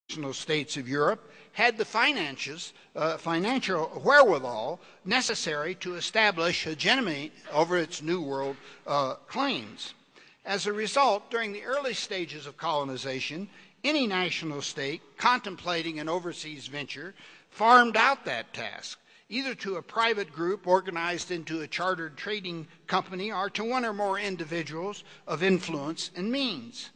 national states of Europe had the financial wherewithal necessary to establish hegemony over its New World claims. As a result, during the early stages of colonization, any national state contemplating an overseas venture farmed out that task, either to a private group organized into a chartered trading company or to one or more individuals of influence and means.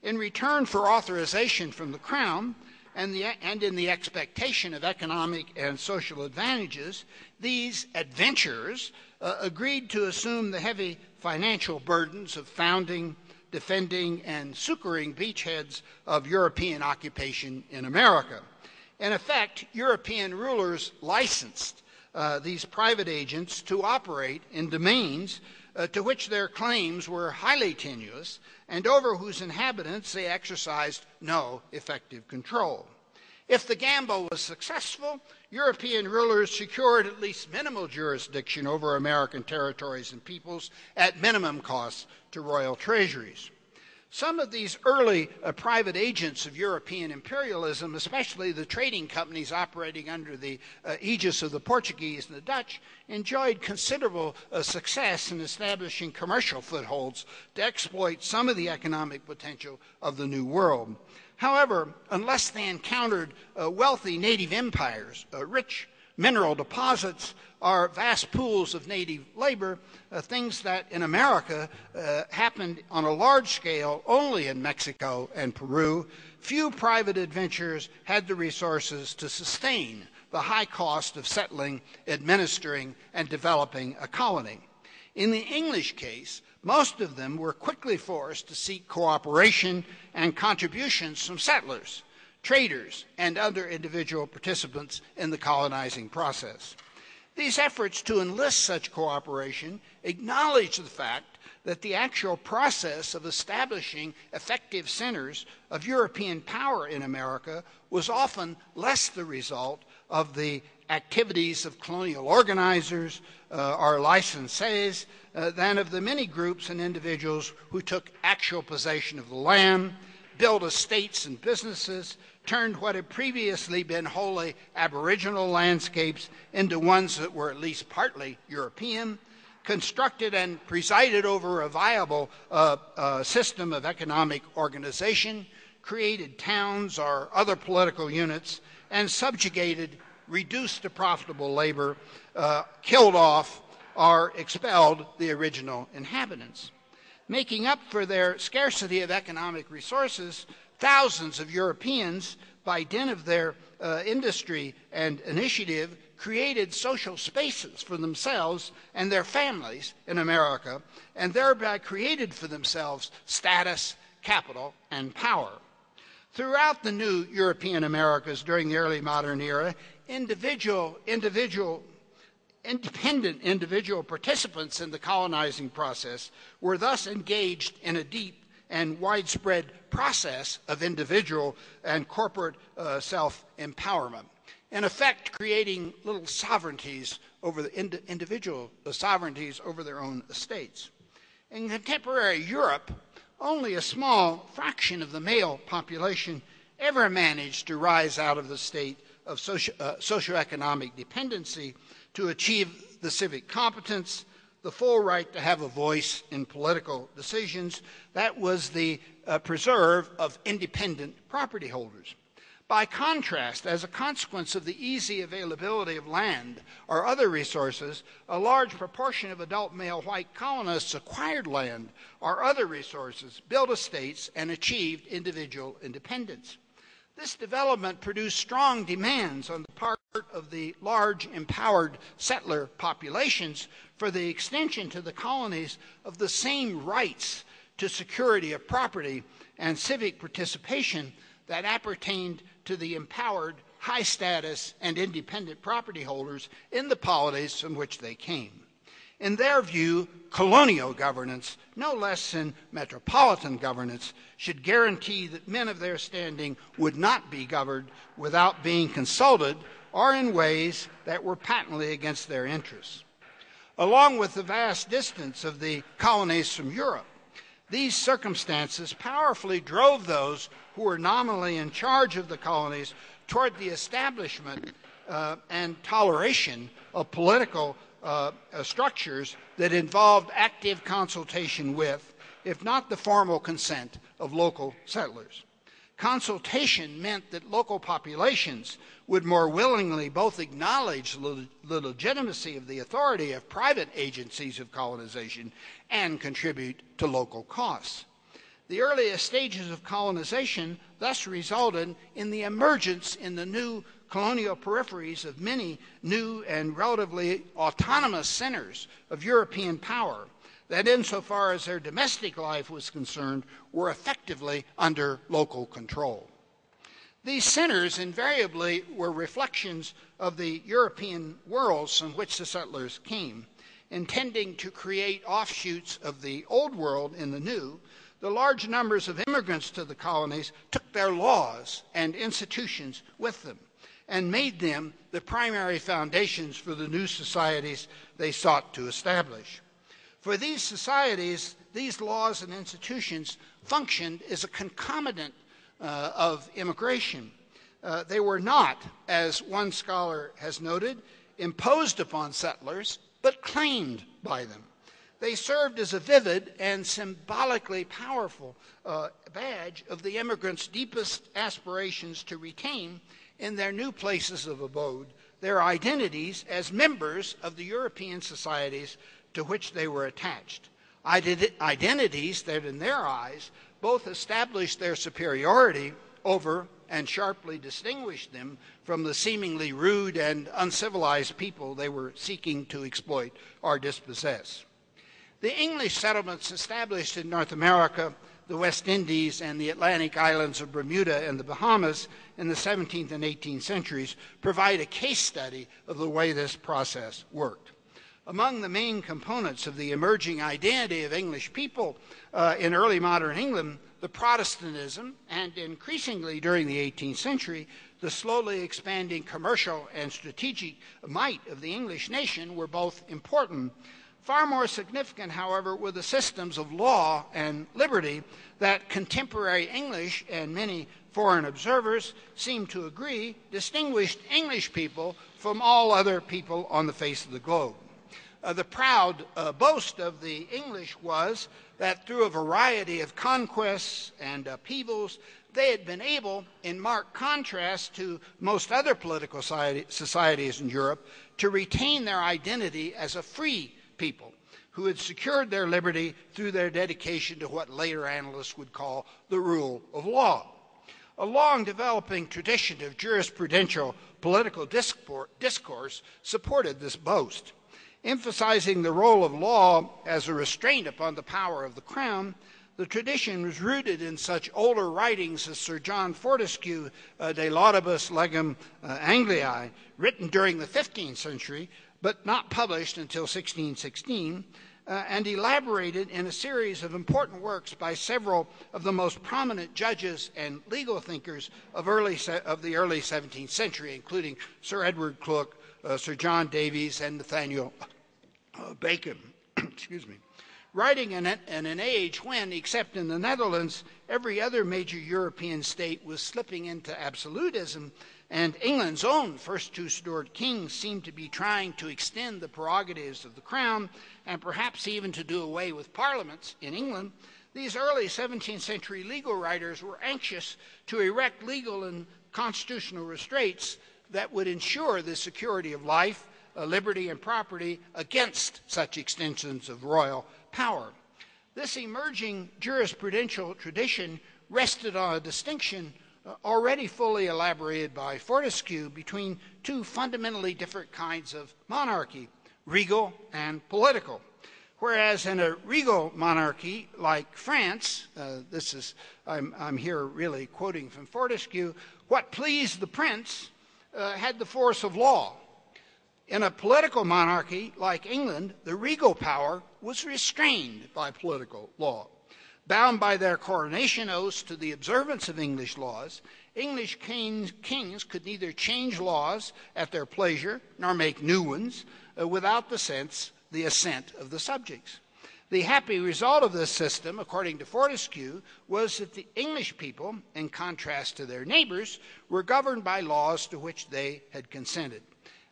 In return for authorization from the Crown and in the expectation of economic and social advantages, these adventurers agreed to assume the heavy financial burdens of founding, defending, and succoring beachheads of European occupation in America. In effect, European rulers licensed these private agents to operate in domains to which their claims were highly tenuous and over whose inhabitants they exercised no effective control. If the gamble was successful, European rulers secured at least minimal jurisdiction over American territories and peoples at minimum costs to royal treasuries. Some of these early private agents of European imperialism, especially the trading companies operating under the aegis of the Portuguese and the Dutch, enjoyed considerable success in establishing commercial footholds to exploit some of the economic potential of the New World. However, unless they encountered wealthy native empires, rich mineral deposits, or vast pools of native labor, things that in America happened on a large scale only in Mexico and Peru, few private adventurers had the resources to sustain the high cost of settling, administering, and developing a colony. In the English case, most of them were quickly forced to seek cooperation and contributions from settlers, traders, and other individual participants in the colonizing process. These efforts to enlist such cooperation acknowledge the fact that the actual process of establishing effective centers of European power in America was often less the result of the activities of colonial organizers or licensees than of the many groups and individuals who took actual possession of the land, built estates and businesses, turned what had previously been wholly aboriginal landscapes into ones that were at least partly European, constructed and presided over a viable system of economic organization, created towns or other political units, and subjugated, reduced to profitable labor, killed off, or expelled the original inhabitants. Making up for their scarcity of economic resources, thousands of Europeans, by dint of their industry and initiative, created social spaces for themselves and their families in America, and thereby created for themselves status, capital, and power. Throughout the new European Americas during the early modern era, independent individual participants in the colonizing process were thus engaged in a deep and widespread process of individual and corporate self-empowerment, in effect creating little sovereignties over the individual sovereignties over their own estates. In contemporary Europe, only a small fraction of the male population ever managed to rise out of the state of socioeconomic dependency to achieve the civic competence, the full right to have a voice in political decisions that was the preserve of independent property holders. By contrast, as a consequence of the easy availability of land or other resources, a large proportion of adult male white colonists acquired land or other resources, built estates, and achieved individual independence. This development produced strong demands on the part of the large empowered settler populations for the extension to the colonies of the same rights to security of property and civic participation that appertained to the empowered, high status, and independent property holders in the polities from which they came. In their view, colonial governance, no less than metropolitan governance, should guarantee that men of their standing would not be governed without being consulted or in ways that were patently against their interests. Along with the vast distance of the colonies from Europe, These circumstances powerfully drove those who were nominally in charge of the colonies toward the establishment and toleration of political structures that involved active consultation with, if not the formal consent, of local settlers. Consultation meant that local populations would more willingly both acknowledge the legitimacy of the authority of private agencies of colonization and contribute to local costs. The earliest stages of colonization thus resulted in the emergence in the new colonial peripheries of many new and relatively autonomous centers of European power that, insofar as their domestic life was concerned, were effectively under local control. These centers invariably were reflections of the European worlds from which the settlers came. Intending to create offshoots of the old world in the new, the large numbers of immigrants to the colonies took their laws and institutions with them and made them the primary foundations for the new societies they sought to establish. For these societies, these laws and institutions functioned as a concomitant of immigration. They were not, as one scholar has noted, imposed upon settlers, but claimed by them. They served as a vivid and symbolically powerful badge of the immigrants' deepest aspirations to retain in their new places of abode their identities as members of the European societies to which they were attached. Identities that, in their eyes, both established their superiority over and sharply distinguished them from the seemingly rude and uncivilized people they were seeking to exploit or dispossess. The English settlements established in North America, the West Indies, and the Atlantic islands of Bermuda and the Bahamas in the 17th and 18th centuries provide a case study of the way this process worked. Among the main components of the emerging identity of English people in early modern England, the Protestantism, and increasingly during the 18th century, the slowly expanding commercial and strategic might of the English nation were both important. Far more significant, however, were the systems of law and liberty that contemporary English and many foreign observers seem to agree distinguished English people from all other people on the face of the globe. The proud boast of the English was that through a variety of conquests and upheavals, they had been able, in marked contrast to most other political societies in Europe, to retain their identity as a free people who had secured their liberty through their dedication to what later analysts would call the rule of law. A long-developing tradition of jurisprudential political discourse supported this boast. Emphasizing the role of law as a restraint upon the power of the crown, the tradition was rooted in such older writings as Sir John Fortescue De Laudibus Legum Angliae, written during the 15th century, but not published until 1616, and elaborated in a series of important works by several of the most prominent judges and legal thinkers of the early 17th century, including Sir Edward Coke, Sir John Davies, and Nathaniel Bacon. Excuse me. Writing in an age when, except in the Netherlands, every other major European state was slipping into absolutism, and England's own first two Stuart kings seemed to be trying to extend the prerogatives of the crown and perhaps even to do away with parliaments in England, these early 17th century legal writers were anxious to erect legal and constitutional restraints that would ensure the security of life, liberty, and property against such extensions of royal power. This emerging jurisprudential tradition rested on a distinction already fully elaborated by Fortescue between two fundamentally different kinds of monarchy, regal and political. Whereas in a regal monarchy like France, I'm here really quoting from Fortescue, what pleased the prince had the force of law. In a political monarchy like England, the regal power was restrained by political law. Bound by their coronation oaths to the observance of English laws, English kings could neither change laws at their pleasure nor make new ones without the assent of the subjects. The happy result of this system, according to Fortescue, was that the English people, in contrast to their neighbors, were governed by laws to which they had consented.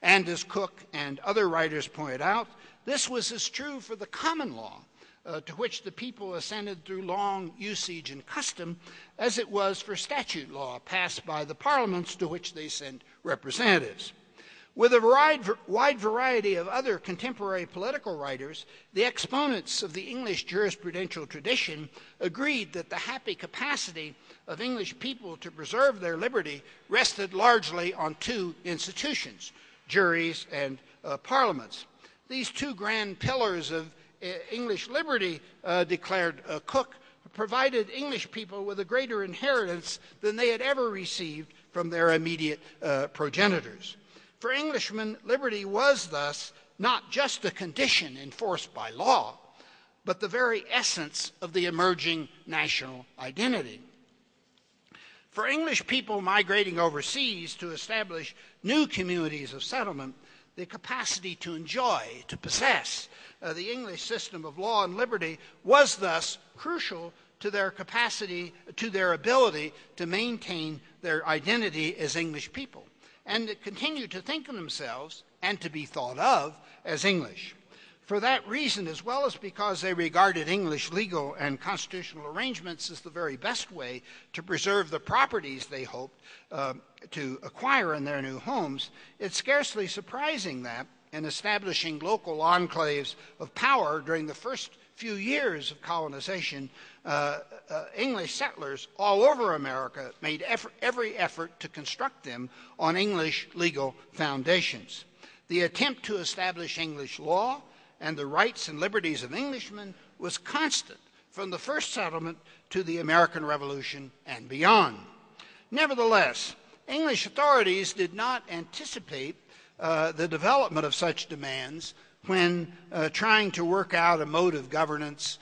And as Cook and other writers point out, this was as true for the common law, to which the people assented through long usage and custom, as it was for statute law passed by the parliaments to which they sent representatives. With a wide variety of other contemporary political writers, the exponents of the English jurisprudential tradition agreed that the happy capacity of English people to preserve their liberty rested largely on two institutions, juries and parliaments. These two grand pillars of English liberty, declared Cook, provided English people with a greater inheritance than they had ever received from their immediate progenitors. For Englishmen, liberty was thus not just a condition enforced by law, but the very essence of the emerging national identity. For English people migrating overseas to establish new communities of settlement, the capacity to enjoy, to possess the English system of law and liberty was thus crucial to their capacity, to their ability to maintain their identity as English people, and to continue to think of themselves and to be thought of as English. For that reason, as well as because they regarded English legal and constitutional arrangements as the very best way to preserve the properties they hoped to acquire in their new homes, it's scarcely surprising that, in establishing local enclaves of power during the first few years of colonization, English settlers all over America made every effort to construct them on English legal foundations. The attempt to establish English law and the rights and liberties of Englishmen was constant from the first settlement to the American Revolution and beyond. Nevertheless, English authorities did not anticipate the development of such demands when trying to work out a mode of governance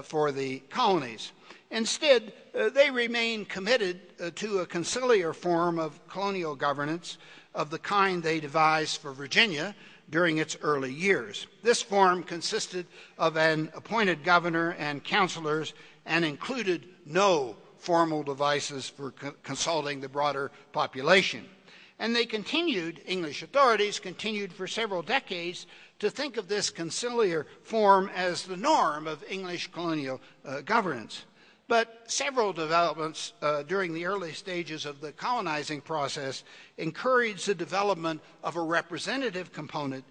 for the colonies. Instead, they remained committed to a conciliar form of colonial governance of the kind they devised for Virginia during its early years. This form consisted of an appointed governor and councilors and included no formal devices for consulting the broader population. And they continued, English authorities continued for several decades to think of this conciliar form as the norm of English colonial governance. But several developments during the early stages of the colonizing process encouraged the development of a representative component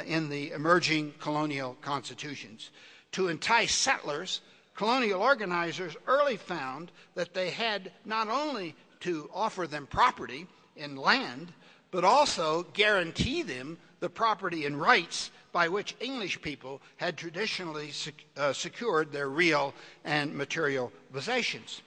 in the emerging colonial constitutions. To entice settlers, colonial organizers early found that they had not only to offer them property in land, but also guarantee them the property and rights by which English people had traditionally secured their real and material possessions.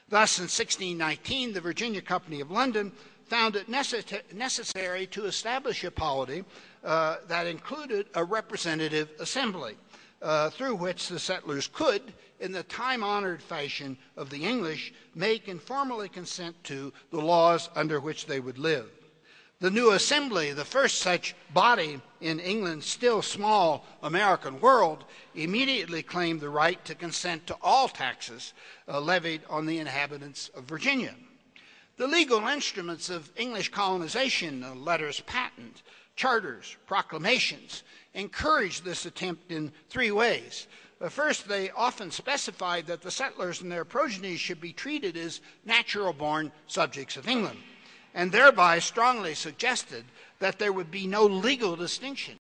Thus, in 1619, the Virginia Company of London found it necessary to establish a polity that included a representative assembly, through which the settlers could, in the time-honored fashion of the English, make and formally consent to the laws under which they would live. The new assembly, the first such body in England's still small American world, immediately claimed the right to consent to all taxes levied on the inhabitants of Virginia. The legal instruments of English colonization, letters patent, charters, proclamations, encouraged this attempt in three ways. First, they often specified that the settlers and their progeny should be treated as natural-born subjects of England, and thereby strongly suggested that there would be no legal distinction